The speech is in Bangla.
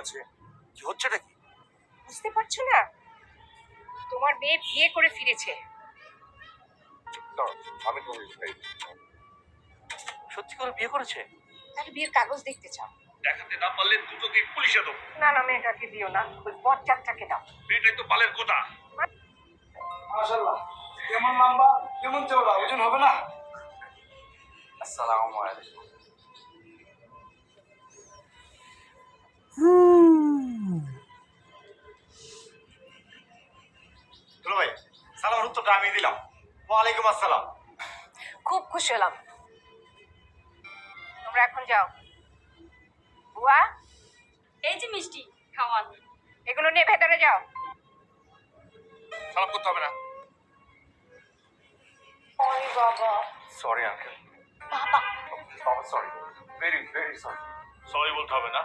আছে, কি হচ্ছেটা কি? বুঝতে পারছো না? তোমার মেয়ে বিয়ে করে ফিরেছে। দাঁড়াও, আমি তোমাকে দেখাই। সত্যি করে বিয়ে করেছে? তাহলে বিয়ের কাগজ দেখতে চাও? দেখাতে না পারলে দুটোকে পুলিশে দেবো। না না, মেয়েটাকে দিও না, ওই বরযাত্রাকে দাও। মেয়েটাই তো বালের কোথা। মাশাআল্লাহ, কেমন লম্বা কেমন চওড়া, ওজন হবে না? আসসালামু আলাইকুম। দুলা ভাই, সালামের উত্তরটা আমি দিলাম। ওয়ালাইকুম আসসালাম। খুব খুশি হলাম। তোমরা এখন যাও। বুয়া, এই যে মিষ্টি খাওয়ান। এগুলো নিয়ে ভেতরে যাও। সালাম করতে হবে না। ওই বাবা, সরি আঙ্কেল। বাবা বাবা sorry, very very sorry. Sorry বলতে হবে না।